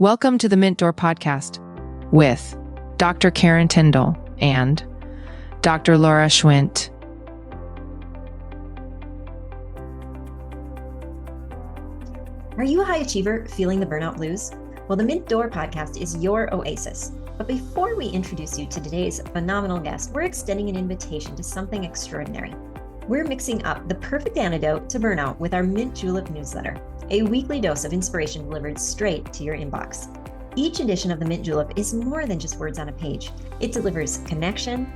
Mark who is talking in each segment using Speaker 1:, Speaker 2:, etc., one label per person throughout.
Speaker 1: Welcome to the Mint Door Podcast with Dr. Karen Tyndall and Dr. Laura Schwint.
Speaker 2: Are you a high achiever feeling the burnout blues? Well, the Mint Door Podcast is your oasis. But before we introduce you to today's phenomenal guest, we're extending an invitation to something extraordinary. We're mixing up the perfect antidote to burnout with our Mint Julep newsletter, a weekly dose of inspiration delivered straight to your inbox. Each edition of the Mint Julep is more than just words on a page. It delivers connection,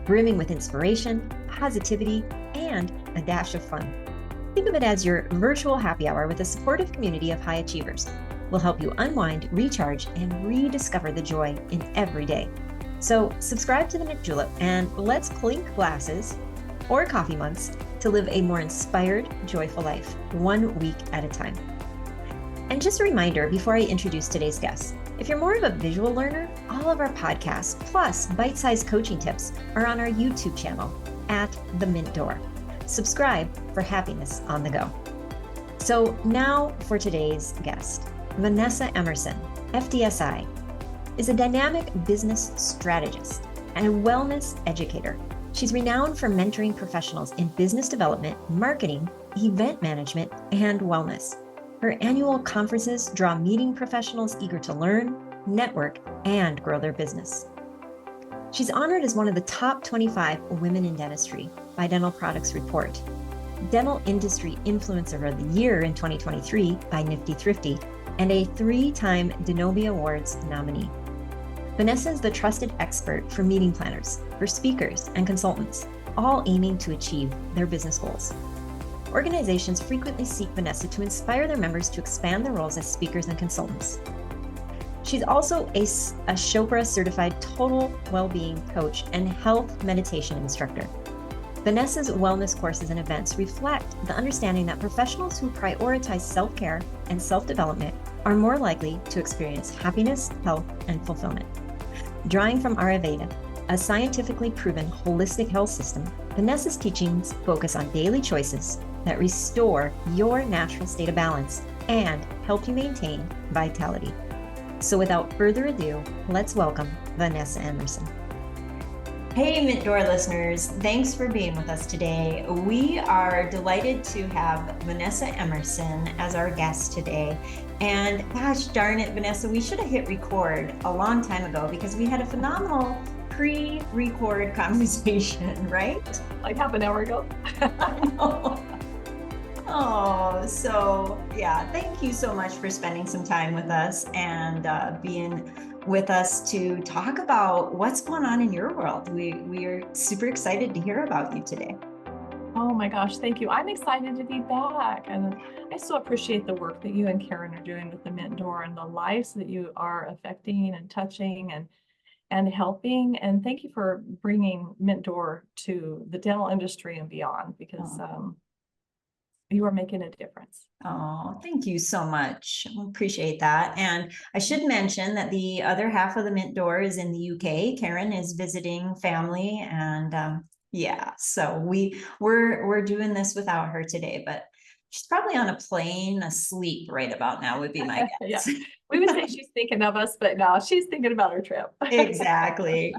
Speaker 2: brimming with inspiration, positivity, and a dash of fun. Think of it as your virtual happy hour with a supportive community of high achievers. We'll help you unwind, recharge, and rediscover the joy in every day. So subscribe to the Mint Julep and let's clink glasses or coffee mugs to live a more inspired, joyful life, 1 week at a time. And just a reminder before I introduce today's guest, if you're more of a visual learner, all of our podcasts plus bite-sized coaching tips are on our YouTube channel at The Mint Door. Subscribe for happiness on the go. So now for today's guest. Vanessa Emerson, FDSI, is a dynamic business strategist and a wellness educator. She's renowned for mentoring professionals in business development, marketing, event management, and wellness. Her annual conferences draw meeting professionals eager to learn, network, and grow their business. She's honored as one of the top 25 women in dentistry by Dental Products Report, Dental Industry Influencer of the Year in 2023 by Nifty Thrifty, and a 3-time Denobi Awards nominee. Vanessa is the trusted expert for meeting planners, for speakers and consultants, all aiming to achieve their business goals. Organizations frequently seek Vanessa to inspire their members to expand their roles as speakers and consultants. She's also a Chopra certified total well-being coach and health meditation instructor. Vanessa's wellness courses and events reflect the understanding that professionals who prioritize self-care and self-development are more likely to experience happiness, health, and fulfillment. Drawing from Ayurveda, a scientifically proven holistic health system, Vanessa's teachings focus on daily choices that restore your natural state of balance and help you maintain vitality. So without further ado, let's welcome Vanessa Emerson.
Speaker 3: Hey, Mint Door listeners, thanks for being with us today. We are delighted to have Vanessa Emerson as our guest today. And gosh darn it, Vanessa, we should have hit record a long time ago because we had a phenomenal pre-record conversation, right?
Speaker 4: Like half an hour ago.
Speaker 3: I know. Oh, so yeah, thank you so much for spending some time with us and being with us to talk about what's going on in your world. We are super excited to hear about you today.
Speaker 4: Oh my gosh, thank you. I'm excited to be back. And I so appreciate the work that you and Karen are doing with the Mint Door and the lives that you are affecting and touching and helping. And thank you for bringing Mint Door to the dental industry and beyond, because you are making a difference.
Speaker 3: Oh, thank you so much. Appreciate that. And I should mention that the other half of the Mint Door is in the UK. Karen is visiting family, and yeah, so we're doing this without her today, but she's probably on a plane asleep right about now would be my guess.
Speaker 4: Yeah. We would say she's thinking of us, but no, she's thinking about her trip.
Speaker 3: Exactly.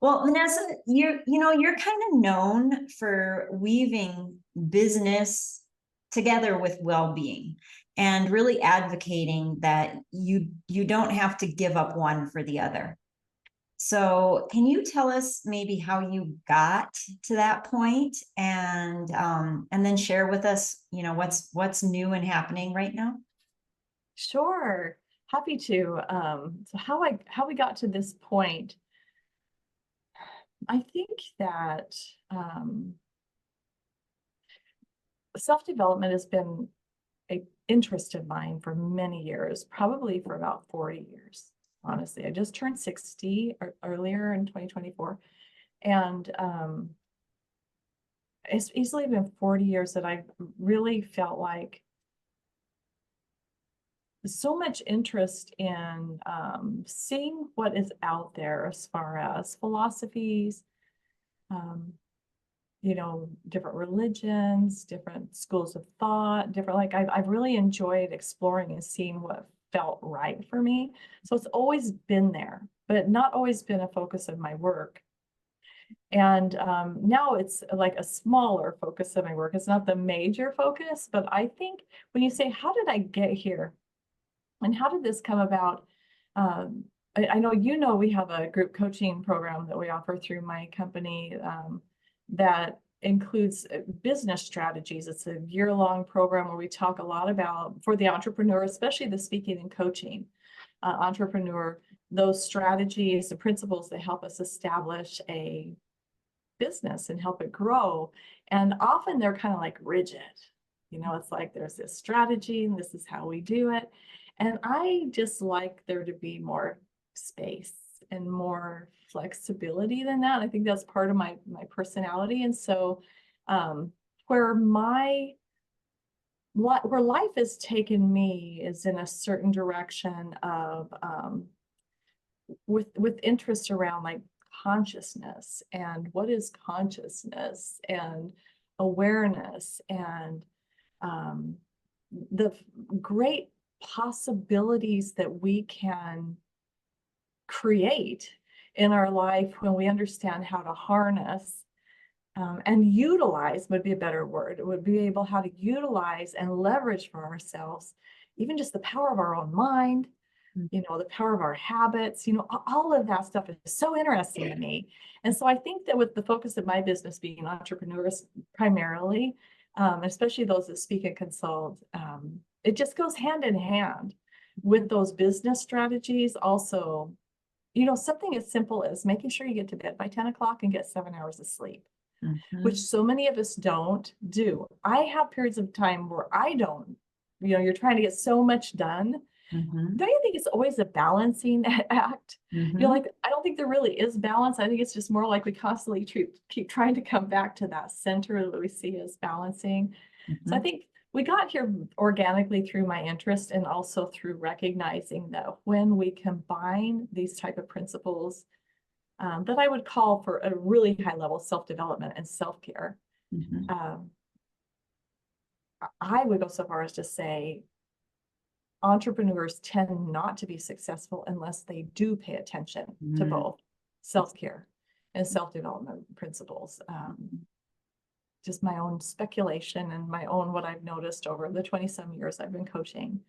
Speaker 3: Well, Vanessa, you're kind of known for weaving business together with well-being and really advocating that you don't have to give up one for the other. So can you tell us maybe how you got to that point and then share with us, what's new and happening right now?
Speaker 4: Sure, happy to. So how we got to this point, I think that self-development has been an interest of mine for many years, probably for about 40 years. Honestly, I just turned 60 earlier in 2024, and it's easily been 40 years that I really felt like so much interest in seeing what is out there as far as philosophies, different religions, different schools of thought, I've really enjoyed exploring and seeing what felt right for me. So it's always been there, but not always been a focus of my work. And now it's like a smaller focus of my work. It's not the major focus, but I think when you say, how did I get here? And how did this come about? I know we have a group coaching program that we offer through my company that includes business strategies. It's a year-long program where we talk a lot about, for the entrepreneur, especially the speaking and coaching entrepreneur, those strategies, the principles that help us establish a business and help it grow. And often they're kind of like rigid. It's like there's this strategy and this is how we do it. And I just like there to be more space and more flexibility than that. I think that's part of my personality. And so where life has taken me is in a certain direction of with interest around like consciousness and what is consciousness and awareness and the great possibilities that we can create in our life when we understand how to harness and utilize would be a better word. It would be able how to utilize and leverage for ourselves, even just the power of our own mind, the power of our habits, all of that stuff is so interesting to me. And so I think that with the focus of my business being entrepreneurs primarily, especially those that speak and consult, it just goes hand in hand with those business strategies. Also, something as simple as making sure you get to bed by 10 o'clock and get 7 hours of sleep, which so many of us don't do. I have periods of time where I don't, you're trying to get so much done. Don't you think it's always a balancing act? I don't think there really is balance. I think it's just more like we constantly keep trying to come back to that center that we see as balancing. So I think we got here organically through my interest and also through recognizing that when we combine these type of principles that I would call for a really high level self-development and self-care, I would go so far as to say entrepreneurs tend not to be successful unless they do pay attention to both self-care and self-development principles. Just my own speculation and my own what I've noticed over the 20-some years I've been coaching.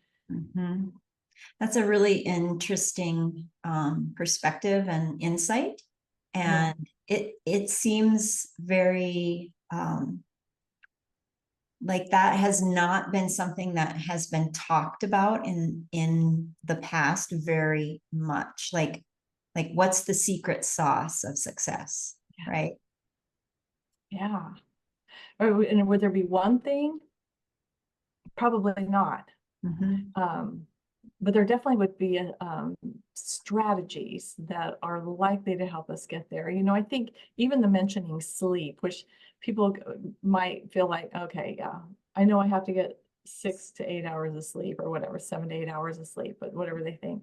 Speaker 3: That's a really interesting perspective and insight. And it seems very like that has not been something that has been talked about in the past very much. Like what's the secret sauce of success, right?
Speaker 4: Yeah. And would there be one thing? Probably not. But there definitely would be strategies that are likely to help us get there. I think even the mentioning sleep, which people might feel like, okay, yeah, I know I have to get 6 to 8 hours of sleep or whatever, 7 to 8 hours of sleep, but whatever they think.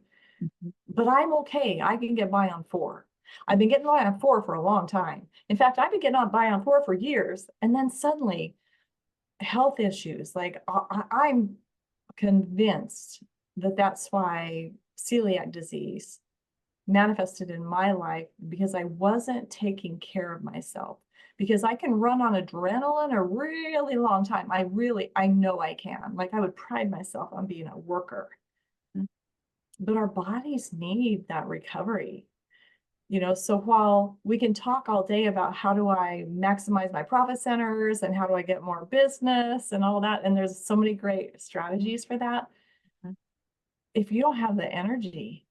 Speaker 4: But I'm okay. I can get by on 4. I've been getting by on 4 for a long time. In fact, I've been getting by on 4 for years. And then suddenly health issues, like I'm convinced that that's why celiac disease manifested in my life, because I wasn't taking care of myself. Because I can run on adrenaline a really long time. I know I can. Like I would pride myself on being a worker. But our bodies need that recovery. So while we can talk all day about how do I maximize my profit centers and how do I get more business and all that, and there's so many great strategies for that. If you don't have the energy,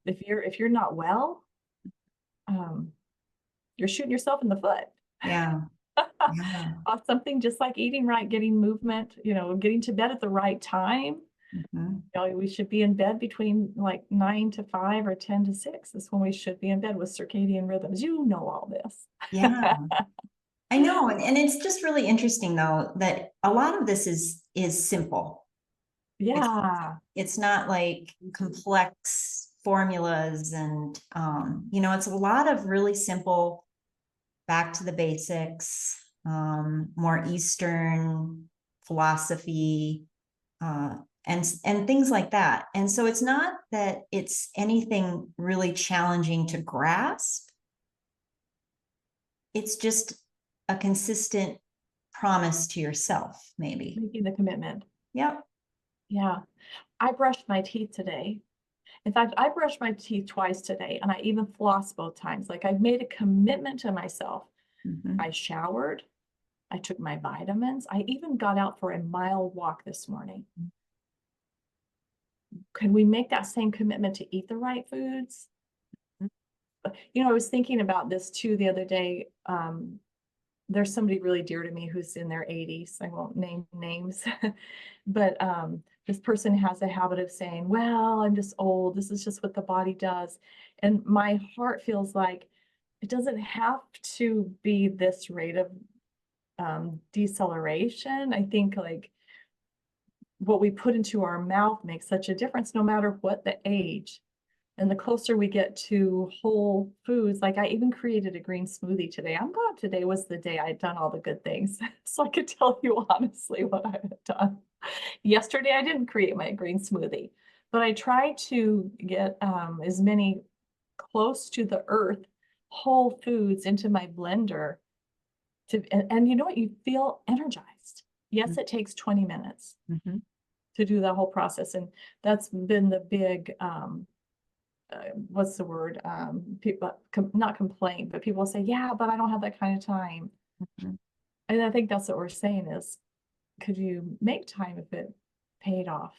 Speaker 4: if you're not well, you're shooting yourself in the foot.
Speaker 3: Yeah.
Speaker 4: Something just like eating right, getting movement, getting to bed at the right time. We should be in bed between like 9 to 5 or 10 to 6 is when we should be in bed with circadian rhythms. All this.
Speaker 3: Yeah, I know. And it's just really interesting though, that a lot of this is simple.
Speaker 4: Yeah.
Speaker 3: It's not like complex formulas and, it's a lot of really simple, back to the basics, more Eastern philosophy, and things like that. And so it's not that it's anything really challenging to grasp. It's just a consistent promise to yourself, maybe.
Speaker 4: Making the commitment.
Speaker 3: Yep.
Speaker 4: Yeah. I brushed my teeth today. In fact, I brushed my teeth twice today, and I even flossed both times. Like, I've made a commitment to myself.
Speaker 3: Mm-hmm.
Speaker 4: I showered. I took my vitamins. I even got out for a mile walk this morning. Could we make that same commitment to eat the right foods? You know, I was thinking about this too the other day. There's somebody really dear to me who's in their 80s. I won't name names, but this person has a habit of saying, well, I'm just old. This is just what the body does. And my heart feels like it doesn't have to be this rate of deceleration. I think like what we put into our mouth makes such a difference no matter what the age. And the closer we get to whole foods, like I even created a green smoothie today. I'm glad today was the day I'd done all the good things. So I could tell you honestly what I had done. Yesterday, I didn't create my green smoothie, but I tried to get as many close to the earth whole foods into my blender. And you know what? You feel energized. Yes, it takes 20 minutes to do that whole process. And that's been the big what's the word? People not complain, but people say, yeah, but I don't have that kind of time. And I think that's what we're saying is, could you make time if it paid off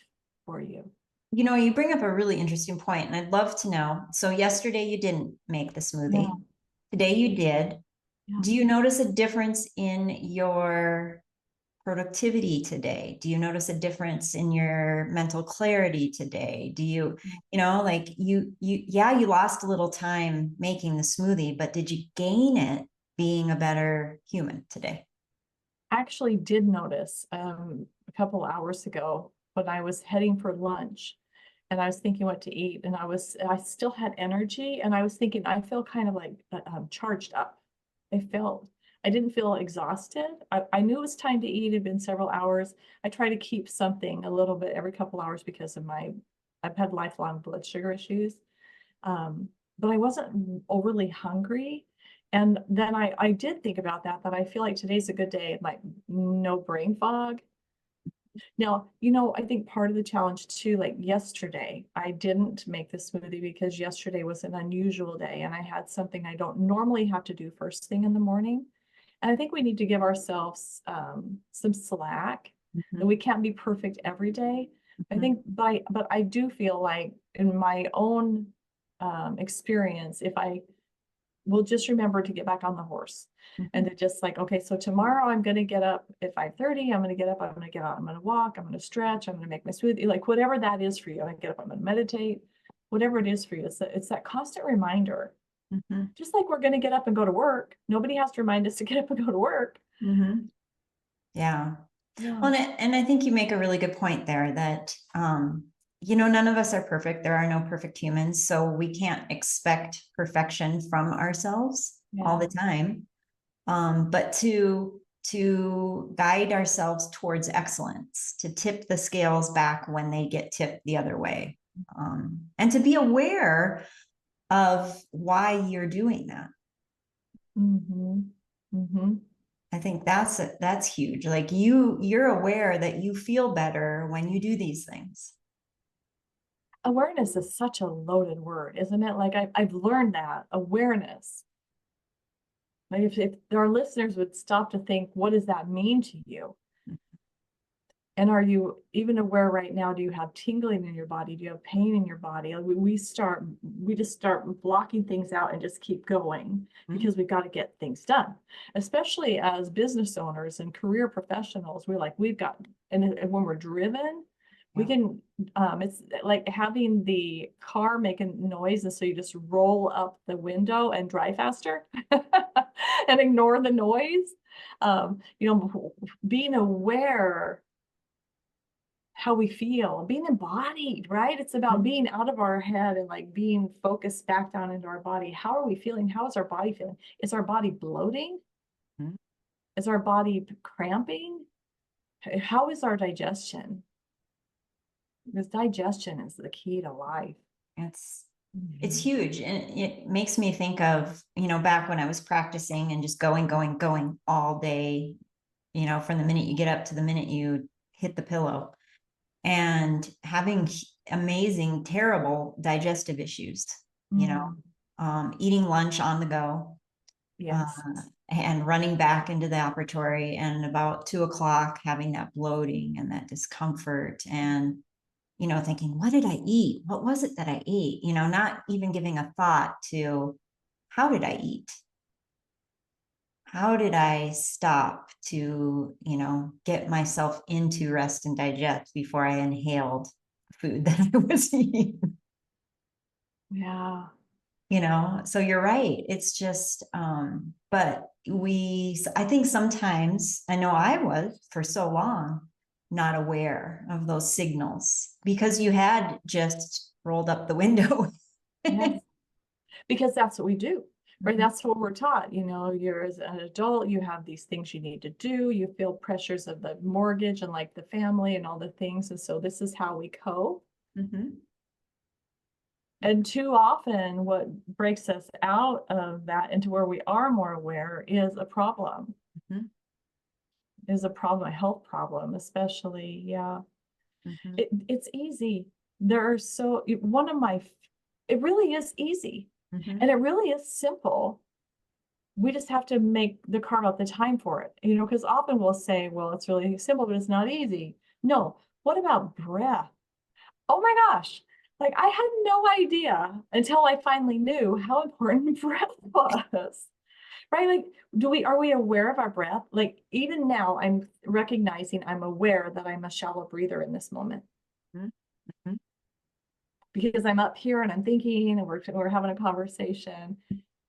Speaker 4: for you?
Speaker 3: You know, you bring up a really interesting point, and I'd love to know. So yesterday you didn't make the smoothie.
Speaker 4: Yeah.
Speaker 3: Today you did.
Speaker 4: Yeah.
Speaker 3: Do you notice a difference in your productivity today? Do you notice a difference in your mental clarity today? Do you, like you lost a little time making the smoothie, but did you gain it being a better human today?
Speaker 4: I actually did notice a couple hours ago when I was heading for lunch and I was thinking what to eat, and I still had energy, and I was thinking I feel kind of like charged up. I didn't feel exhausted. I knew it was time to eat. It had been several hours. I try to keep something a little bit every couple hours because of I've had lifelong blood sugar issues. But I wasn't overly hungry. And then I did think about that I feel like today's a good day, like no brain fog. Now, I think part of the challenge too, like yesterday, I didn't make the smoothie because yesterday was an unusual day and I had something I don't normally have to do first thing in the morning. And I think we need to give ourselves some slack, and we can't be perfect every day. I think but I do feel like in my own experience, if I will just remember to get back on the horse and to just like, okay, so tomorrow I'm going to get up at 5:30. I'm going to get up, I'm going to get out, I'm going to walk, I'm going to stretch, I'm going to make my smoothie, like whatever that is for you. I'm going to get up, I'm going to meditate, whatever it is for you. It's that constant reminder. Just like we're going to get up and go to work. Nobody has to remind us to get up and go to work.
Speaker 3: Yeah. Well, and I think you make a really good point there that, none of us are perfect. There are no perfect humans. So we can't expect perfection from ourselves all the time. But to guide ourselves towards excellence, to tip the scales back when they get tipped the other way, and to be aware of why you're doing that. I think that's huge. Like you're aware that you feel better when you do these things.
Speaker 4: Awareness is such a loaded word, isn't it? Like I've learned that awareness. Like if our listeners would stop to think, what does that mean to you? And are you even aware right now? Do you have tingling in your body? Do you have pain in your body? Like we just start blocking things out and just keep going because we've got to get things done. Especially as business owners and career professionals, we've got, and when we're driven, we can, it's like having the car make a noise. And so you just roll up the window and drive faster and ignore the noise. Being aware how we feel, being embodied, right? It's about being out of our head and like being focused back down into our body. How are we feeling? How is our body feeling? Is our body bloating? Is our body cramping? How is our digestion? Because digestion is the key to life.
Speaker 3: It's huge. And it makes me think of, back when I was practicing and just going all day, from the minute you get up to the minute you hit the pillow, and having amazing, terrible digestive issues, eating lunch on the go.
Speaker 4: Yes.
Speaker 3: And running back into the operatory, and about 2 o'clock having that bloating and that discomfort, and thinking, what did I eat? What was it that I ate? Not even giving a thought to, how did I eat? How did I stop to, get myself into rest and digest before I inhaled food that I was eating?
Speaker 4: Yeah.
Speaker 3: So you're right. It's just, but I think sometimes, I know I was for so long not aware of those signals, because you had just rolled up the window.
Speaker 4: Yes. Because that's what we do, right? That's what we're taught. You're, as an adult, you have these things you need to do. You feel pressures of the mortgage and like the family and all the things. And so this is how we cope. And too often what breaks us out of that into where we are more aware is a problem. Is a problem, a health problem, especially. Yeah. It's easy. It really is easy. And it really is simple. We just have to carve out the time for it, because often we'll say, well, it's really simple, but it's not easy. No, what about breath? Oh my gosh. Like, I had no idea until I finally knew how important breath was, right? Like, are we aware of our breath? Like, even now I'm recognizing, I'm aware that I'm a shallow breather in this moment. Because I'm up here and I'm thinking and we're having a conversation.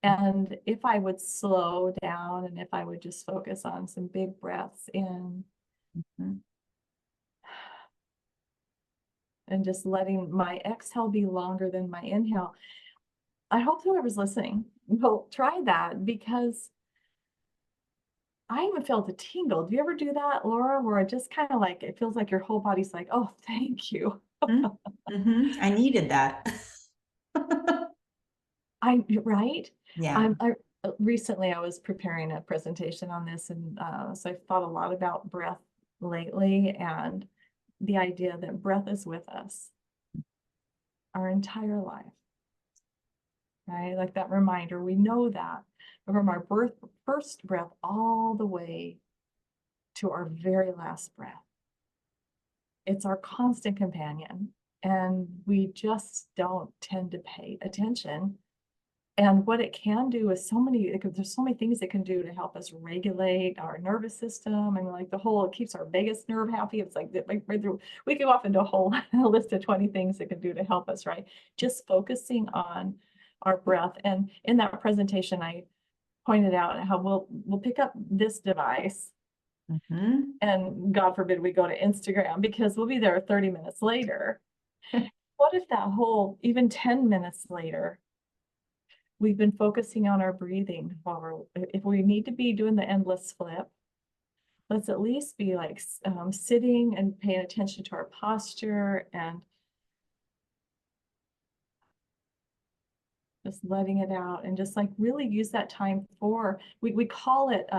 Speaker 4: And if I would slow down and if I would just focus on some big breaths in, and just letting my exhale be longer than my inhale. I hope whoever's listening will try that, because I even felt a tingle. Do you ever do that, Laura, where it just kind of like, it feels like your whole body's like, oh, thank you.
Speaker 3: I needed that.
Speaker 4: Right?
Speaker 3: Yeah.
Speaker 4: Recently I was preparing a presentation on this, and so I've thought a lot about breath lately, and the idea that breath is with us our entire life, right? Like that reminder, we know that from our first breath all the way to our very last breath. It's our constant companion, and we just don't tend to pay attention. And what it can do is there's so many things it can do to help us regulate our nervous system. And like it keeps our vagus nerve happy. It's like right through, we can go off into a whole list of 20 things it can do to help us, right? Just focusing on our breath. And in that presentation, I pointed out how we'll pick up this device, and God forbid we go to Instagram, because we'll be there 30 minutes later. What if that even 10 minutes later, we've been focusing on our breathing? If we need to be doing the endless flip, let's at least be like sitting and paying attention to our posture and just letting it out, and just like really use that time we call it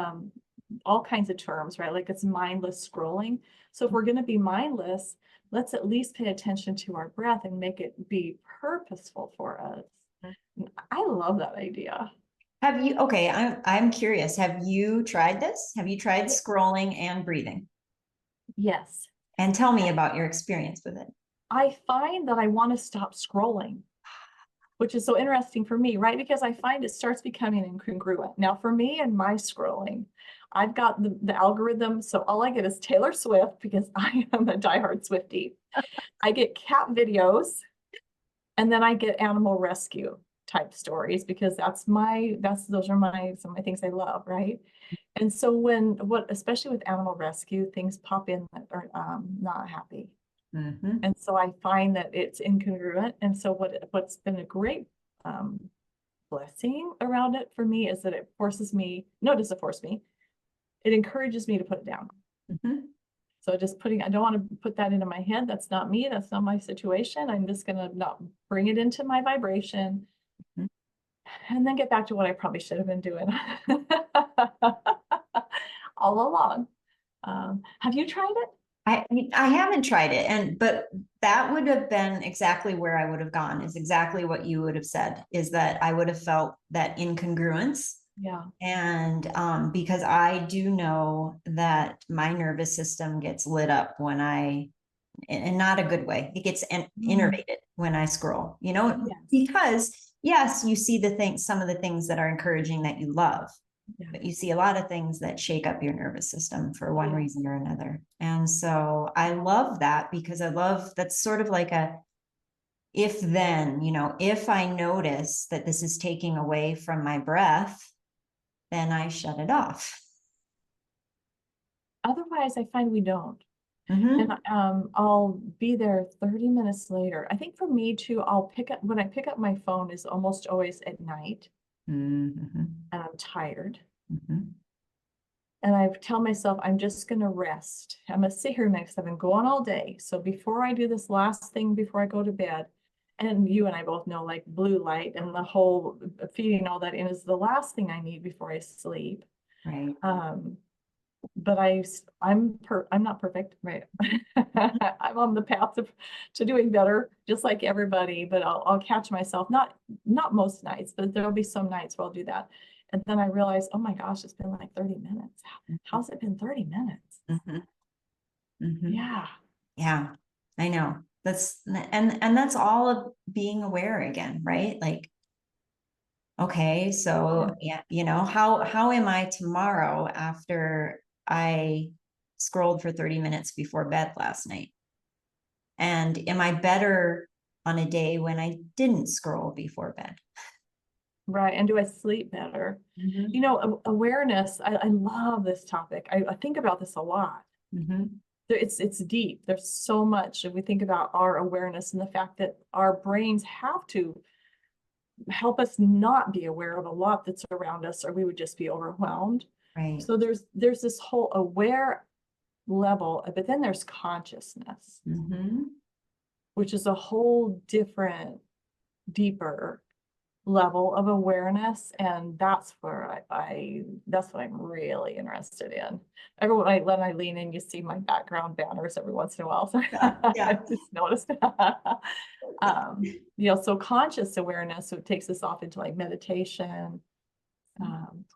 Speaker 4: all kinds of terms, right? Like it's mindless scrolling. So if we're going to be mindless, let's at least pay attention to our breath and make it be purposeful for us. I love that idea.
Speaker 3: Okay, I'm curious. Have you tried this? Have you tried scrolling and breathing?
Speaker 4: Yes.
Speaker 3: And tell me about your experience with it.
Speaker 4: I find that I want to stop scrolling, which is so interesting for me, right? Because I find it starts becoming incongruent. Now, for me and my scrolling, I've got the algorithm. So all I get is Taylor Swift, because I am a diehard Swiftie. I get cat videos, and then I get animal rescue type stories, because those are some of my things I love, right? And so especially with animal rescue, things pop in that are not happy. And so I find that it's incongruent. And so what's been a great blessing around it for me is that it forces me, no, it doesn't force me, it encourages me to put it down. So I don't want to put that into my head. That's not me. That's not my situation. I'm just going to not bring it into my vibration and then get back to what I probably should have been doing all along. Have you tried it?
Speaker 3: I haven't tried it, but that would have been exactly where I would have gone, is exactly what you would have said, is that I would have felt that incongruence.
Speaker 4: Yeah.
Speaker 3: And because I do know that my nervous system gets lit up when in not a good way, it gets innervated when I scroll,
Speaker 4: Yes.
Speaker 3: because yes, you see some of the things that are encouraging that you love. Yeah. But you see a lot of things that shake up your nervous system for one reason or another. And so I love that, because that's sort of like if then, if I notice that this is taking away from my breath, then I shut it off.
Speaker 4: Otherwise, I find we don't. And I'll be there 30 minutes later. I think for me too, when I pick up my phone is almost always at night, and I'm tired. And I tell myself, I'm just going to rest. I'm going to sit here next. I've been going all day. So before I do this last thing, before I go to bed, and you and I both know, like, blue light and the whole feeding all that in is the last thing I need before I sleep.
Speaker 3: Right.
Speaker 4: But I'm not perfect, right? I'm on the path to doing better, just like everybody. But I'll catch myself, not most nights, but there'll be some nights where I'll do that. And then I realize, oh my gosh, it's been like 30 minutes. How's it been 30 minutes? Yeah. Yeah,
Speaker 3: I know. And that's all of being aware again, right? Like, okay, so yeah, how am I tomorrow after I scrolled for 30 minutes before bed last night? And am I better on a day when I didn't scroll before bed?
Speaker 4: Right. And do I sleep better? Awareness. I love this topic. I think about this a lot. It's deep. There's so much. If we think about our awareness and the fact that our brains have to help us not be aware of a lot that's around us, or we would just be overwhelmed.
Speaker 3: Right.
Speaker 4: So there's this whole aware level, but then there's consciousness, which is a whole different, deeper level of awareness. And that's where that's what I'm really interested in. When I lean in, you see my background banners every once in a while. So I just noticed. So conscious awareness, so it takes us off into like meditation,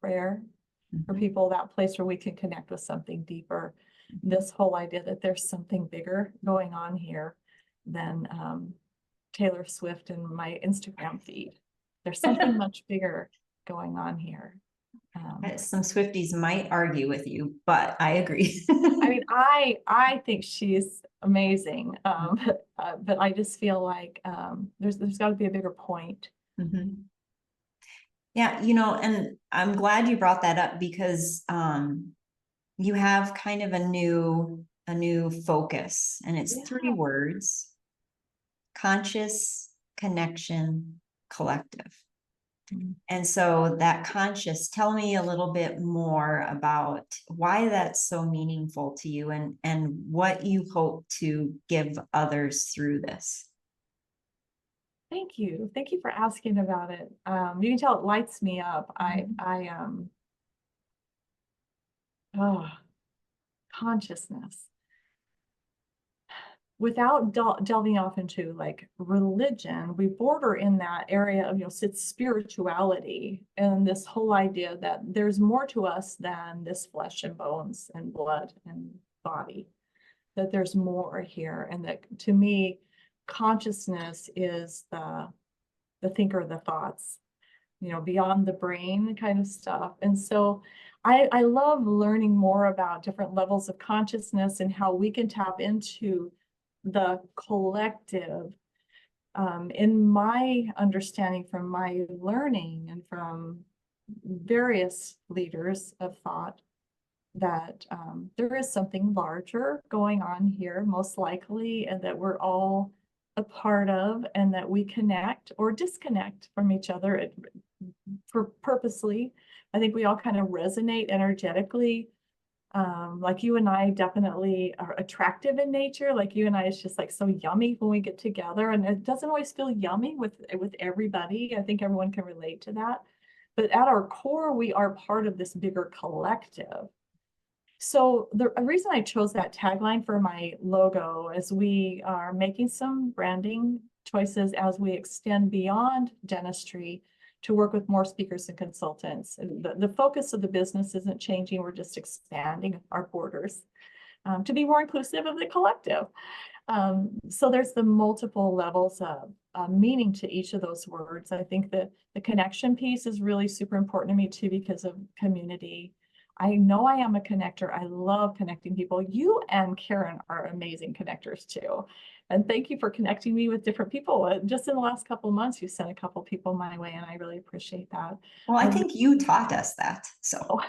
Speaker 4: prayer for people, that place where we can connect with something deeper. This whole idea that there's something bigger going on here than Taylor Swift and my Instagram feed. There's something much bigger going on here.
Speaker 3: Some Swifties might argue with you, but I agree.
Speaker 4: I mean, I think she's amazing, but I just feel like there's got to be a bigger point.
Speaker 3: Yeah, and I'm glad you brought that up, because you have kind of a new focus, and it's 3 words: conscious, connection, collective. And so that conscious, tell me a little bit more about why that's so meaningful to you, and what you hope to give others through this.
Speaker 4: Thank you. Thank you for asking about it. You can tell it lights me up. Consciousness. Without delving off into like religion, we border in that area of, sits spirituality, and this whole idea that there's more to us than this flesh and bones and blood and body, that there's more here. And that, to me, consciousness is the thinker, the thoughts, beyond the brain kind of stuff. And so I love learning more about different levels of consciousness and how we can tap into the collective. In my understanding, from my learning and from various leaders of thought, that there is something larger going on here, most likely, and that we're all a part of, and that we connect or disconnect from each other purposely. I think we all kind of resonate energetically Like you and I definitely are attractive in nature. Like you and I is just like so yummy when we get together, and it doesn't always feel yummy with everybody. I think everyone can relate to that. But at our core, we are part of this bigger collective. So the reason I chose that tagline for my logo is we are making some branding choices as we extend beyond dentistry to work with more speakers and consultants. And the focus of the business isn't changing. We're just expanding our borders to be more inclusive of the collective. So there's the multiple levels of meaning to each of those words. I think that the connection piece is really super important to me too, because of community. I know I am a connector. I love connecting people. You and Karen are amazing connectors too. And thank you for connecting me with different people. Just in the last couple of months, you sent a couple of people my way, and I really appreciate that.
Speaker 3: Well, I think you taught us that. So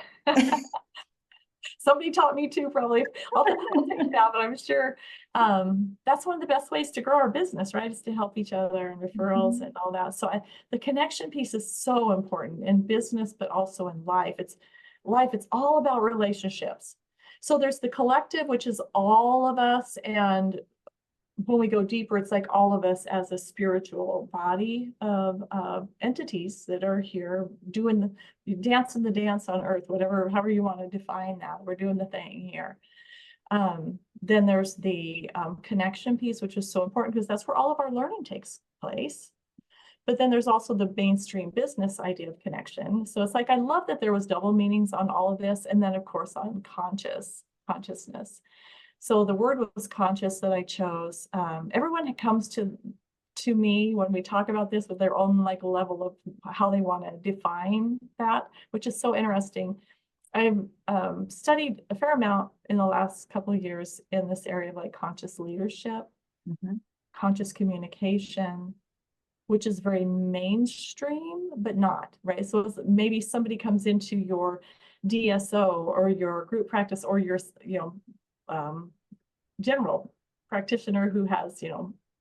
Speaker 4: somebody taught me too, probably. I'll take that, but I'm sure that's one of the best ways to grow our business, right? Is to help each other and referrals and all that. So the connection piece is so important in business, but also in life. It's all about relationships. So there's the collective, which is all of us. And when we go deeper, it's like all of us as a spiritual body of entities that are here doing dancing the dance on earth, however you want to define that. We're doing the thing here. Then there's the connection piece, which is so important because that's where all of our learning takes place. But then there's also the mainstream business idea of connection. So it's like, I love that there was double meanings on all of this. And then of course on consciousness. So the word was conscious that I chose. Everyone comes to me when we talk about this with their own like level of how they want to define that, which is so interesting. I've studied a fair amount in the last couple of years in this area of like conscious leadership, conscious communication, which is very mainstream, but not, right? So maybe somebody comes into your DSO or your group practice or your, general practitioner who has,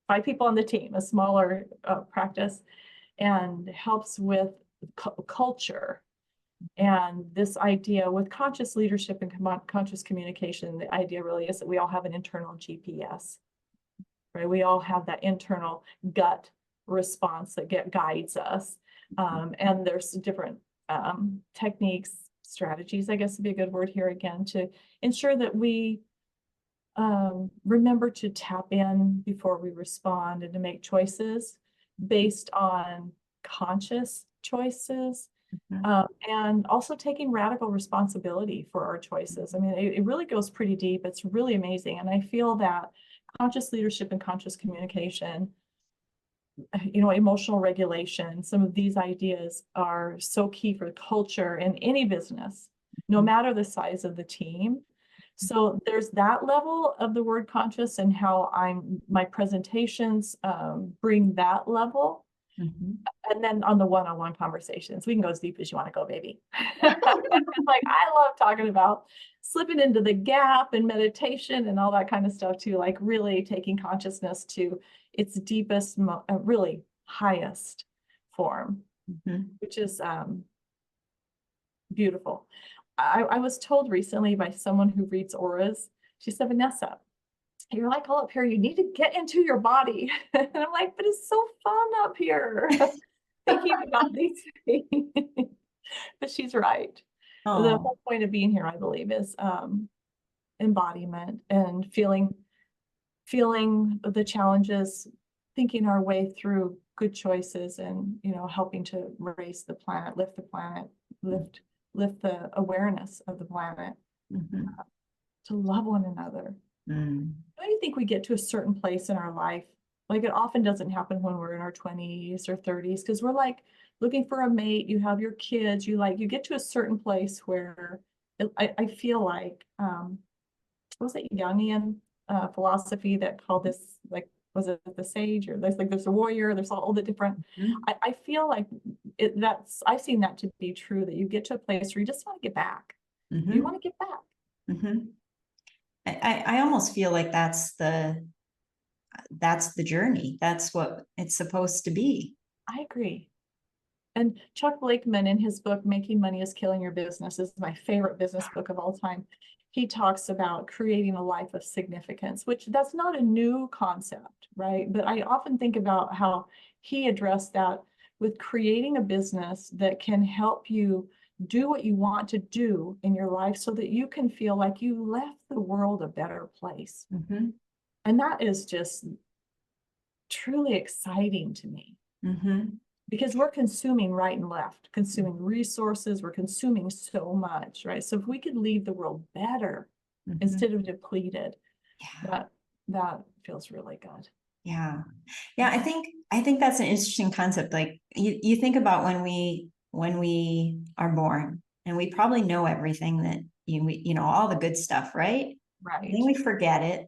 Speaker 4: 5 people on the team, a smaller practice, and helps with culture. And this idea with conscious leadership and conscious communication, the idea really is that we all have an internal GPS, right? We all have that internal gut response that guides us. And there's different techniques, strategies, I guess would be a good word here again, to ensure that we remember to tap in before we respond and to make choices based on conscious choices. And also taking radical responsibility for our choices. I mean, it really goes pretty deep. It's really amazing. And I feel that conscious leadership and conscious communication, emotional regulation, some of these ideas are so key for culture in any business, no matter the size of the team. So there's that level of the word conscious and how my presentations bring that level. And then on the one-on-one conversations, we can go as deep as you want to go, baby. Like, I love talking about slipping into the gap and meditation and all that kind of stuff too, like really taking consciousness to its deepest, really highest form, which is beautiful. I was told recently by someone who reads auras, she said, Vanessa, you're like all up here, you need to get into your body. And I'm like, but it's so fun up here thinking about these things. But she's right. Oh. The whole point of being here, I believe, is embodiment and feeling the challenges, thinking our way through good choices, and helping to raise the planet, lift the planet, lift the awareness of the planet, to love one another. Don't you think we get to a certain place in our life? Like, it often doesn't happen when we're in our 20s or 30s, because we're like looking for a mate, you have your kids, you get to a certain place where I feel like, was it Jungian philosophy that called this, like, was it the sage, or there's a warrior, there's all the different, I feel like I've seen that to be true, that you get to a place where you just want to get back. You want to get back.
Speaker 3: I almost feel like that's the journey. That's what it's supposed to be.
Speaker 4: I agree. And Chuck Blakeman, in his book, Making Money is Killing Your Business, is my favorite business book of all time. he talks about creating a life of significance, which that's not a new concept, right? But I often think about how he addressed that with creating a business that can help you do what you want to do in your life so that you can feel like you left the world a better place.
Speaker 3: Mm-hmm.
Speaker 4: And that is just truly exciting to me.
Speaker 3: Mm-hmm.
Speaker 4: Because we're consuming right and left, consuming resources, we're consuming so much, right? So if we could leave the world better
Speaker 3: Mm-hmm.
Speaker 4: instead of depleted,
Speaker 3: Yeah.
Speaker 4: that feels really good.
Speaker 3: Yeah. Yeah. I think that's an interesting concept. Like you think about when we are born and we probably know everything that you know, all the good stuff, right?
Speaker 4: Right.
Speaker 3: And then we forget it.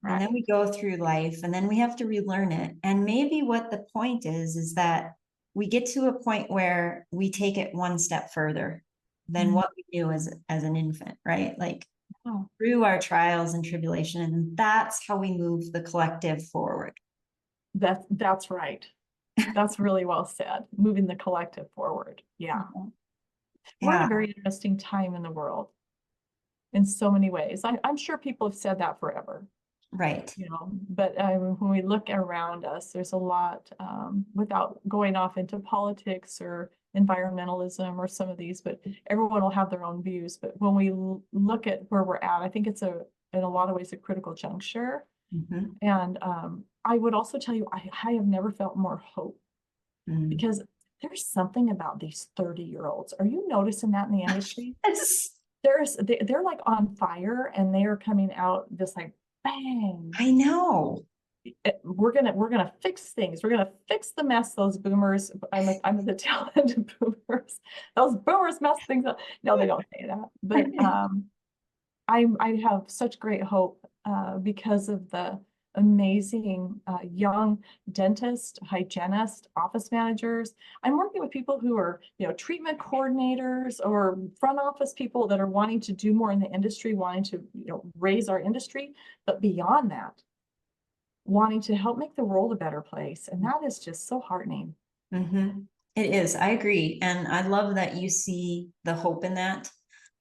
Speaker 4: Right.
Speaker 3: And then we go through life and then we have to relearn it. And maybe what the point is that we get to a point where we take it one step further than what we knew as an infant, right? Like through our trials and tribulation, and that's how we move the collective forward.
Speaker 4: That's right. That's really well said. Moving the collective forward. Yeah. We're in a very interesting time in the world in so many ways. I'm sure people have said that forever.
Speaker 3: Right.
Speaker 4: You know, but when we look around us, there's a lot, without going off into politics or environmentalism or some of these, but everyone will have their own views. But when we look at where we're at, I think it's in a lot of ways, a critical juncture.
Speaker 3: Mm-hmm.
Speaker 4: And I would also tell you, I have never felt more hope because there's something about these 30-year-olds. Are you noticing that in the industry? They're like on fire and they are coming out just like, bang.
Speaker 3: I know.
Speaker 4: We're gonna fix things. We're gonna fix the mess those boomers. I'm at the tail end of boomers. Those boomers mess things up. No, they don't say that. But I have such great hope because of the amazing young dentists, hygienists, office managers. I'm working with people who are, treatment coordinators or front office people that are wanting to do more in the industry, wanting to, raise our industry, but beyond that, wanting to help make the world a better place. And that is just so heartening.
Speaker 3: Mm-hmm. It is. I agree. And I love that you see the hope in that.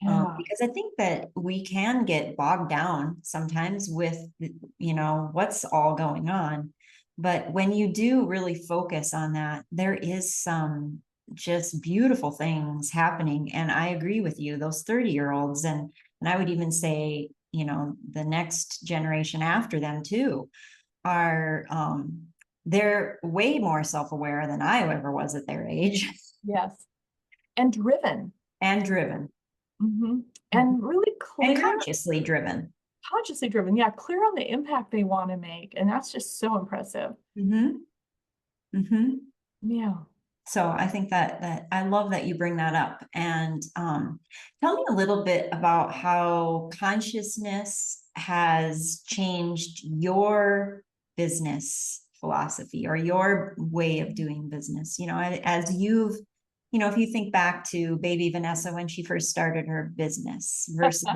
Speaker 3: Because I think that we can get bogged down sometimes with, what's all going on. But when you do really focus on that, there is some just beautiful things happening. And I agree with you, those 30-year-olds, and I would even say, the next generation after them too, are they're way more self-aware than I ever was at their age.
Speaker 4: Yes. And driven. Mm-hmm. And really clear.
Speaker 3: And consciously driven.
Speaker 4: Yeah, clear on the impact they want to make. And that's just so impressive.
Speaker 3: Mm-hmm. Mm-hmm.
Speaker 4: Yeah.
Speaker 3: So I think that I love that you bring that up. And tell me a little bit about how consciousness has changed your business philosophy or your way of doing business. As you've, if you think back to baby Vanessa when she first started her business versus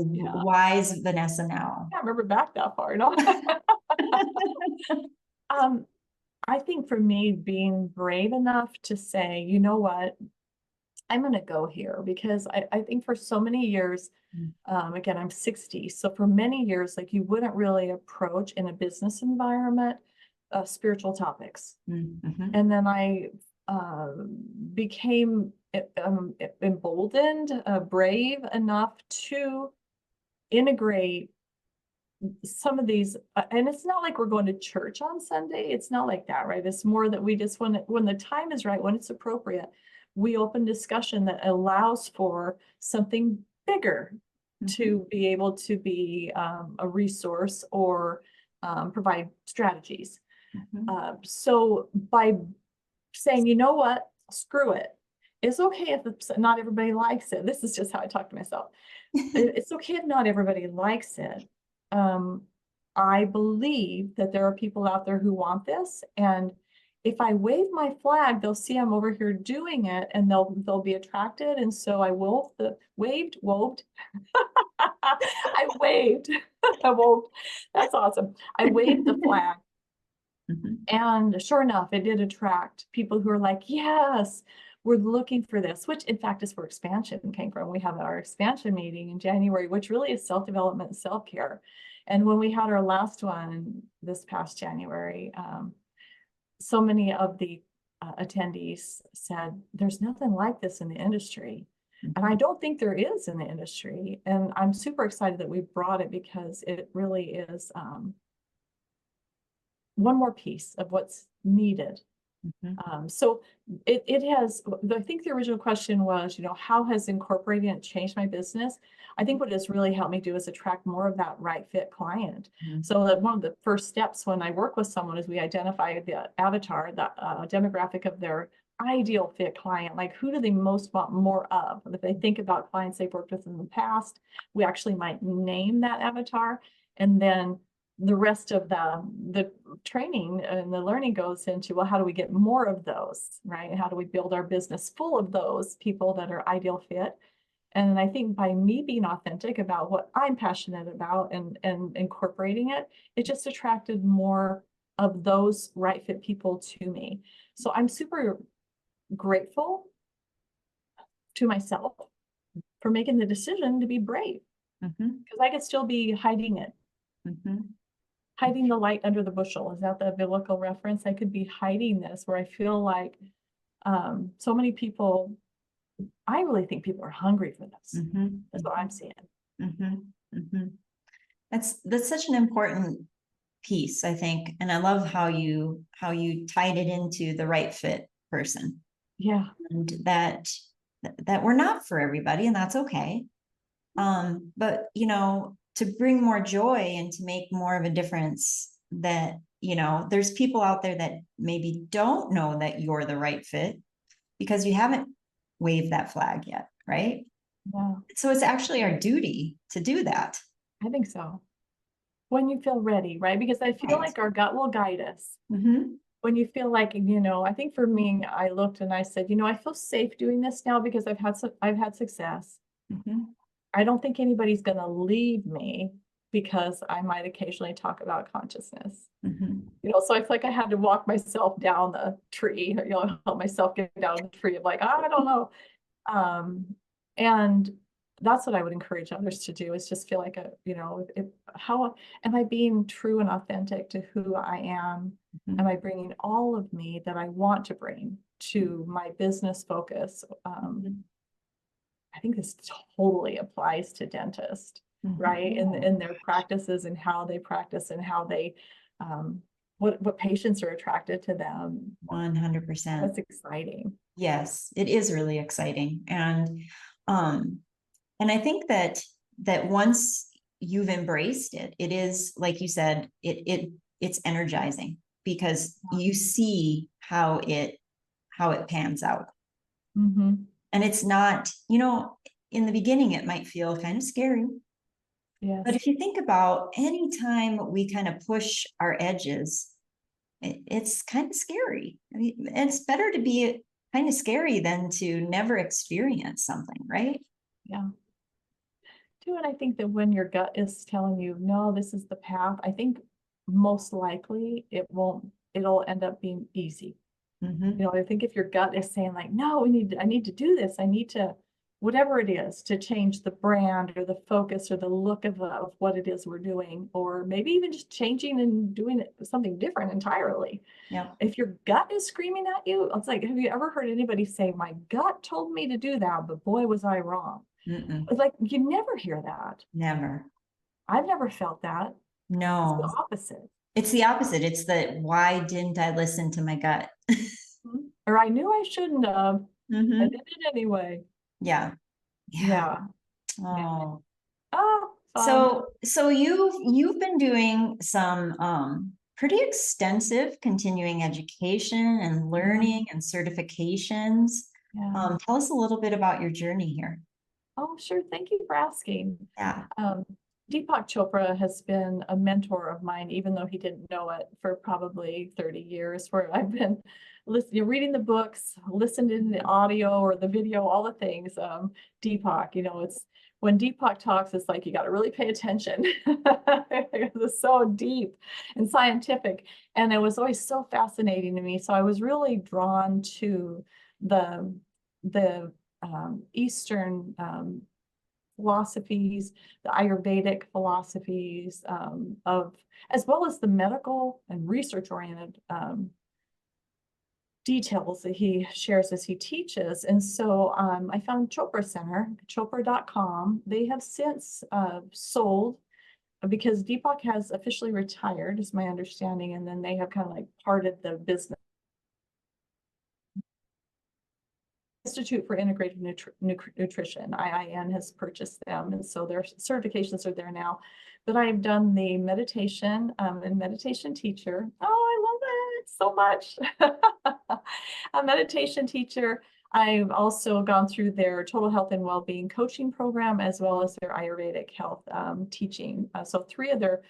Speaker 3: wise Vanessa now.
Speaker 4: I can't remember back that far, no. I think for me, being brave enough to say, you know what, I'm going to go here because I think for so many years, again, I'm 60. So for many years, like you wouldn't really approach in a business environment, spiritual topics.
Speaker 3: Mm-hmm.
Speaker 4: And then I became emboldened, brave enough to integrate some of these, and it's not like we're going to church on Sunday. It's not like that, right? It's more that we just, when the time is right, when it's appropriate, we open discussion that allows for something bigger to be able to be a resource or provide strategies. So by saying, you know what, screw it. It's okay if not everybody likes it. This is just how I talk to myself. It's okay if not everybody likes it. I believe that there are people out there who want this, and if I wave my flag, they'll see I'm over here doing it, and they'll be attracted. And so I waved. I waved. That's awesome. I waved the flag. And sure enough, it did attract people who are like, yes, we're looking for this, which in fact is where expansion came from. We have our expansion meeting in January, which really is self-development and self-care. And when we had our last one this past January, so many of the attendees said, there's nothing like this in the industry. And I don't think there is in the industry. And I'm super excited that we brought it, because it really is one more piece of what's needed. So it has, I think the original question was, how has incorporating it changed my business? I think what it's really helped me do is attract more of that right fit client. So that one of the first steps when I work with someone is we identify the avatar, the demographic of their ideal fit client. Like, who do they most want more of? If they think about clients they've worked with in the past, we actually might name that avatar, and then the rest of the training and the learning goes into, well, how do we get more of those, right? How do we build our business full of those people that are ideal fit? And I think by me being authentic about what I'm passionate about and incorporating it, it just attracted more of those right fit people to me. So I'm super grateful to myself for making the decision to be brave, because I could still be hiding it. Hiding the light under the bushel. Is that the biblical reference? I could be hiding this, where I feel like so many people, I really think people are hungry for this. That's what I'm seeing.
Speaker 3: That's such an important piece, I think. And I love how you tied it into the right fit person.
Speaker 4: Yeah.
Speaker 3: And that we're not for everybody, and that's okay. But to bring more joy and to make more of a difference, that, there's people out there that maybe don't know that you're the right fit because you haven't waved that flag yet, right?
Speaker 4: Yeah.
Speaker 3: So it's actually our duty to do that.
Speaker 4: I think so. When you feel ready, right? Because I feel like our gut will guide us. When you feel like, I think for me, I looked and I said, I feel safe doing this now because I've had success. I don't think anybody's going to leave me because I might occasionally talk about consciousness. So I feel like I had to walk myself down the tree, help myself get down the tree of like, I don't know. And that's what I would encourage others to do, is just feel like, how am I being true and authentic to who I am? Am I bringing all of me that I want to bring to my business focus? I think this totally applies to dentists, right? In their practices and how they practice and how they, what patients are attracted to them.
Speaker 3: 100%.
Speaker 4: That's exciting.
Speaker 3: Yes, it is really exciting. And I think that once you've embraced it, it is, like you said, it's energizing, because you see how it pans out. And it's not, in the beginning, it might feel kind of scary.
Speaker 4: Yes.
Speaker 3: But if you think about any time we kind of push our edges, it's kind of scary. I mean, it's better to be kind of scary than to never experience something, right?
Speaker 4: Yeah. And I think that when your gut is telling you, no, this is the path, I think most likely it'll end up being easy. I think if your gut is saying like, no, I need to do this. I need to, whatever it is, to change the brand or the focus or the look of what it is we're doing, or maybe even just changing and doing something different entirely.
Speaker 3: Yeah.
Speaker 4: If your gut is screaming at you, it's like, have you ever heard anybody say, my gut told me to do that, but boy, was I wrong? It's like, you never hear that.
Speaker 3: Never.
Speaker 4: I've never felt that.
Speaker 3: No.
Speaker 4: It's the opposite.
Speaker 3: It's the opposite. It's the, why didn't I listen to my gut?
Speaker 4: Or I knew I shouldn't have. I did it anyway.
Speaker 3: Yeah.
Speaker 4: Oh.
Speaker 3: So you've been doing some pretty extensive continuing education and learning and certifications. Tell us a little bit about your journey here.
Speaker 4: Oh, sure. Thank you for asking.
Speaker 3: Yeah.
Speaker 4: Deepak Chopra has been a mentor of mine, even though he didn't know it, for probably 30 years, where I've been reading the books, listening to the audio or the video, all the things. Deepak, it's when Deepak talks, it's like you got to really pay attention. It's so deep and scientific. And it was always so fascinating to me. So I was really drawn to the the Eastern philosophies, the Ayurvedic philosophies as well as the medical and research-oriented details that he shares as he teaches. And so I found Chopra Center, chopra.com. They have since sold, because Deepak has officially retired, is my understanding, and then they have kind of like parted the business. Institute for Integrative Nutrition, IIN, has purchased them, and so their certifications are there now. But I've done the meditation and meditation teacher. Oh, I love it so much. A meditation teacher. I've also gone through their total health and well-being coaching program, as well as their Ayurvedic health teaching. So 3 of their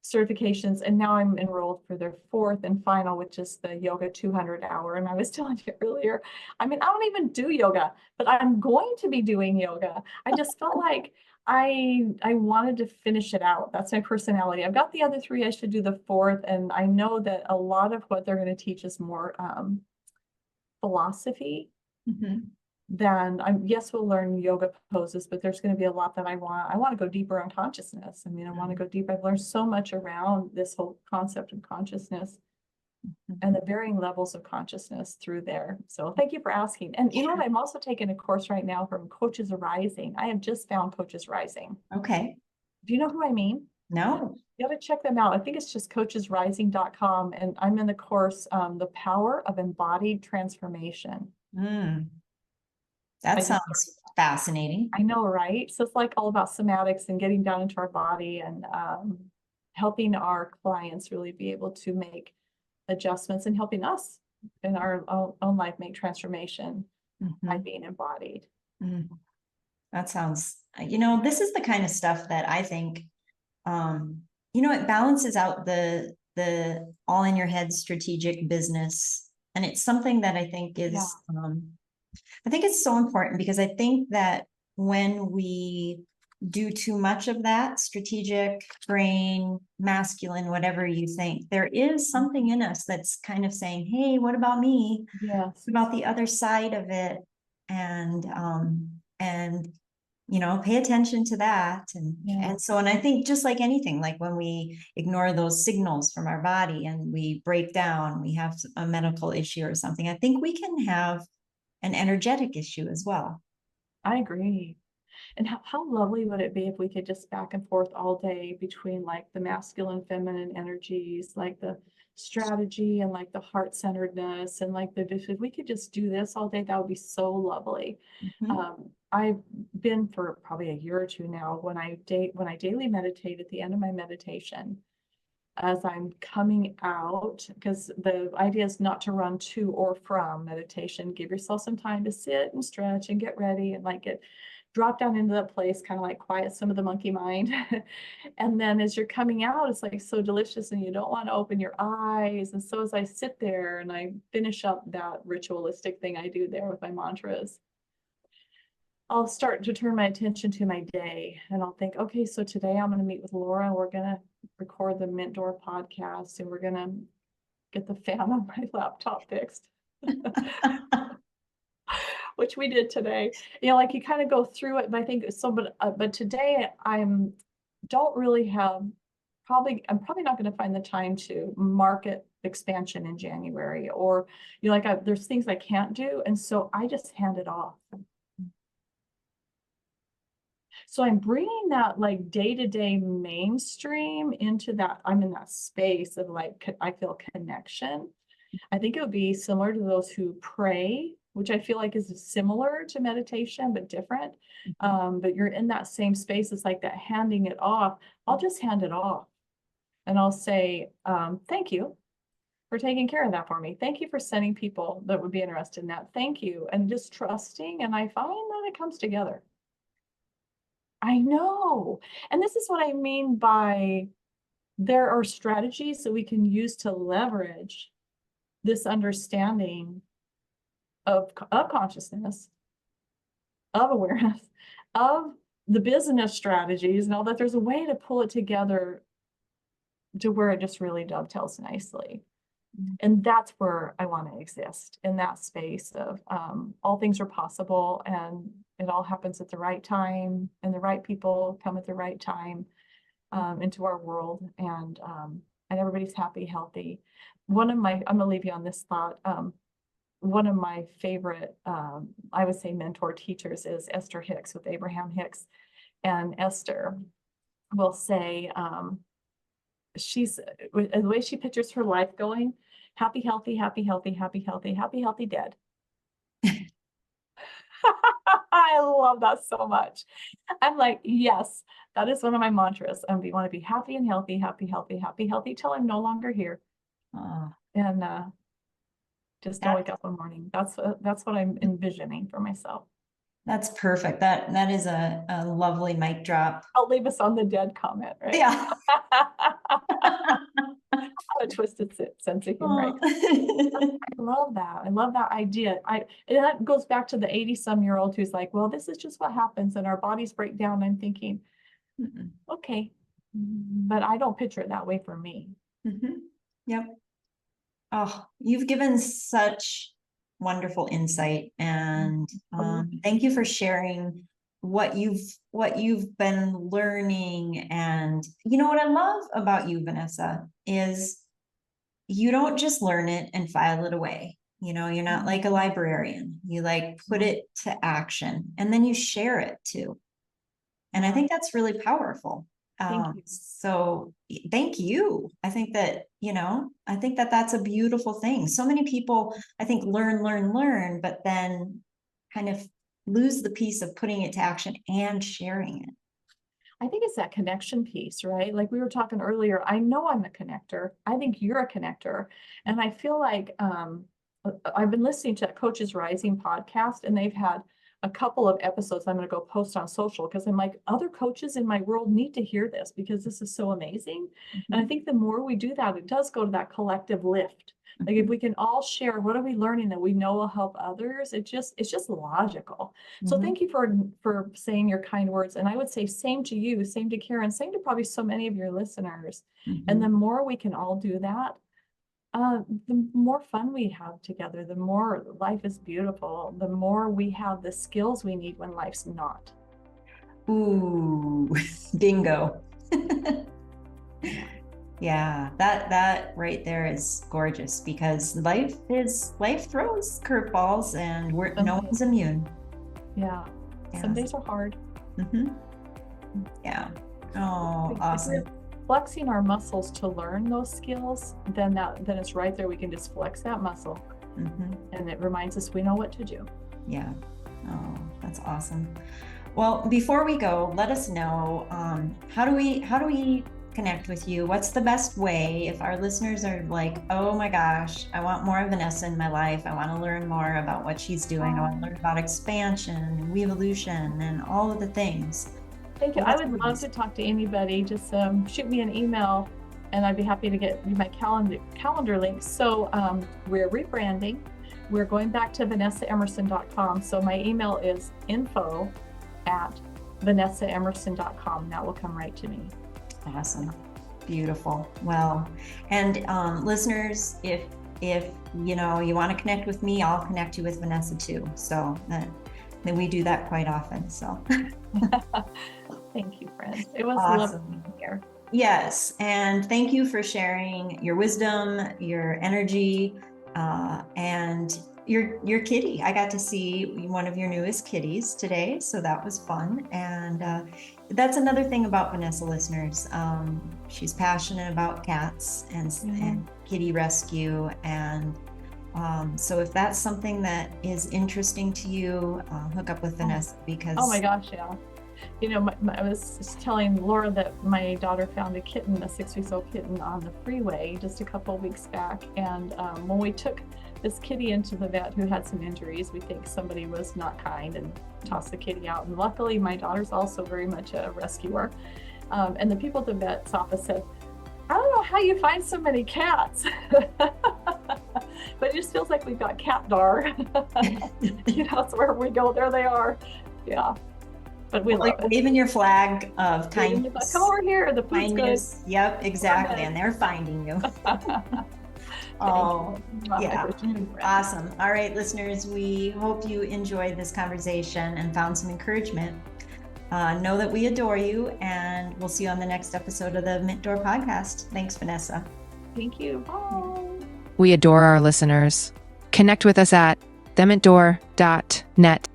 Speaker 4: certifications, and now I'm enrolled for their 4th and final, which is the yoga 200 hour. And I was telling you earlier, I mean, I don't even do yoga, but I'm going to be doing yoga. I just felt like I wanted to finish it out. That's my personality. I've got the other 3. I should do the 4th, and I know that a lot of what they're going to teach is more philosophy. Then yes, we'll learn yoga poses, but there's going to be a lot that I want to go deeper on consciousness. I mean, I want to go deep. I've learned so much around this whole concept of consciousness and the varying levels of consciousness through there. So thank you for asking. And you know what? I'm also taking a course right now from Coaches Rising. I have just found Coaches Rising.
Speaker 3: Okay.
Speaker 4: Do you know who I mean?
Speaker 3: No.
Speaker 4: You got to check them out. I think it's just coachesrising.com. And I'm in the course, The Power of Embodied Transformation.
Speaker 3: That sounds fascinating.
Speaker 4: I know, right? So it's like all about somatics and getting down into our body and helping our clients really be able to make adjustments and helping us in our own life make transformation by being embodied.
Speaker 3: That sounds, this is the kind of stuff that I think, it balances out the all in your head strategic business. And it's something that I think is, I think it's so important, because I think that when we do too much of that strategic, brain, masculine, whatever you think, there is something in us that's kind of saying, hey, what about me?
Speaker 4: Yes.
Speaker 3: What about the other side of it? And pay attention to that. And I think just like anything, like when we ignore those signals from our body and we break down, we have a medical issue or something, I think we can have an energetic issue as well.
Speaker 4: I agree. And how lovely would it be if we could just back and forth all day between like the masculine, feminine energies, like the strategy and like the heart-centeredness, and like if we could just do this all day, that would be so lovely. I've been for probably a year or 2 now, when I daily meditate, at the end of my meditation, as I'm coming out, because the idea is not to run to or from meditation. Give yourself some time to sit and stretch and get ready and like drop down into that place, kind of like quiet some of the monkey mind. And then as you're coming out, it's like so delicious and you don't want to open your eyes. And so as I sit there and I finish up that ritualistic thing I do there with my mantras, I'll start to turn my attention to my day, and I'll think, okay, so today I'm going to meet with Laura and we're going to record the Mint Door podcast, and we're going to get the fan on my laptop fixed, which we did today. Like you kind of go through it, but I think so, but today I'm probably not going to find the time to market expansion in January, or, there's things I can't do. And so I just hand it off. So I'm bringing that like day-to-day mainstream into that. I'm in that space of like, I feel connection. I think it would be similar to those who pray, which I feel like is similar to meditation, but different. But you're in that same space. It's like that handing it off. I'll just hand it off and I'll say, thank you for taking care of that for me. Thank you for sending people that would be interested in that. Thank you. And just trusting. And I find that it comes together. I know. And this is what I mean by there are strategies that we can use to leverage this understanding of consciousness, of awareness, of the business strategies, and all that. There's a way to pull it together to where it just really dovetails nicely. And that's where I want to exist, in that space of all things are possible and it all happens at the right time and the right people come at the right time into our world, and everybody's happy, healthy. I'm gonna leave you on this thought. One of my favorite, I would say, mentor teachers is Esther Hicks with Abraham Hicks. And Esther will say, the way she pictures her life going, happy, healthy, happy, healthy, happy, healthy, happy, healthy, dead. I love that so much. I'm like, yes, that is one of my mantras. We want to be happy and healthy, happy, healthy, happy, healthy till I'm no longer here. And just to wake up one morning. That's what I'm envisioning for myself.
Speaker 3: That's perfect. That is a lovely mic drop.
Speaker 4: I'll leave us on the dead comment, right?
Speaker 3: Yeah.
Speaker 4: A twisted sense of humor. I love that. I love that idea. And that goes back to the 80-some-year-old who's like, well, this is just what happens and our bodies break down. I'm thinking, okay, but I don't picture it that way for me.
Speaker 3: Yep. Oh, you've given such wonderful insight, and thank you for sharing what you've been learning. And you know what I love about you, Vanessa, is you don't just learn it and file it away. You know, you're not like a librarian. You like put it to action and then you share it too. And I think that's really powerful.
Speaker 4: Thank you.
Speaker 3: So thank you. I think that, that's a beautiful thing. So many people, I think, learn, but then kind of lose the piece of putting it to action and sharing it.
Speaker 4: I think it's that connection piece, right? Like we were talking earlier, I know I'm a connector. I think you're a connector. And I feel like I've been listening to that Coaches Rising podcast, and they've had a couple of episodes I'm going to go post on social, because I'm like, other coaches in my world need to hear this because this is so amazing. And I think the more we do that, it does go to that collective lift. Like if we can all share, what are we learning that we know will help others? It's just logical. So thank you for saying your kind words. And I would say same to you, same to Karen, same to probably so many of your listeners. And the more we can all do that, the more fun we have together, the more life is beautiful, the more we have the skills we need when life's not.
Speaker 3: Ooh, bingo. Yeah, that right there is gorgeous, because life throws curveballs, and no one's immune.
Speaker 4: Yeah. Some days are hard.
Speaker 3: Yeah. Oh, awesome.
Speaker 4: If we're flexing our muscles to learn those skills, then it's right there. We can just flex that muscle, and it reminds us we know what to do.
Speaker 3: Yeah. Oh, that's awesome. Well, before we go, let us know, how do we connect with you? What's the best way if our listeners are like, oh my gosh, I want more of Vanessa in my life, I want to learn more about what she's doing, I want to learn about expansion and weevolution and all of the things?
Speaker 4: Thank you. I would love to talk to anybody. Just shoot me an email and I'd be happy to get you my calendar links. So we're rebranding. We're going back to vanessaemerson.com. So my email is info@vanessaemerson.com. That will come right to me.
Speaker 3: Awesome. Beautiful. Well, and listeners, if you want to connect with me, I'll connect you with Vanessa too. So then we do that quite often. So
Speaker 4: thank you, friends. It was
Speaker 3: awesome.
Speaker 4: Lovely being here.
Speaker 3: Yes. And thank you for sharing your wisdom, your energy, and your kitty. I got to see one of your newest kitties today, so that was fun. And that's another thing about Vanessa, listeners. She's passionate about cats and kitty rescue. And so if that's something that is interesting to you, hook up with Vanessa, because
Speaker 4: oh my gosh, yeah. I was telling Laura that my daughter found a 6-week-old kitten on the freeway just a couple of weeks back. And when we took this kitty into the vet who had some injuries, we think somebody was not kind and tossed the kitty out. And luckily, my daughter's also very much a rescuer. And the people at the vet's office said, I don't know how you find so many cats. But it just feels like we've got catdar. So wherever we go, there they are. Yeah. But we
Speaker 3: like waving your flag of kindness.
Speaker 4: Come over here, the food's good.
Speaker 3: Yep, exactly. And they're finding you. Oh,
Speaker 4: I
Speaker 3: yeah.
Speaker 4: appreciate it.
Speaker 3: Awesome. All right, listeners, we hope you enjoyed this conversation and found some encouragement. Know that we adore you, and we'll see you on the next episode of the Mint Door podcast. Thanks, Vanessa.
Speaker 4: Thank you. Bye.
Speaker 1: We adore our listeners. Connect with us at themintdoor.net.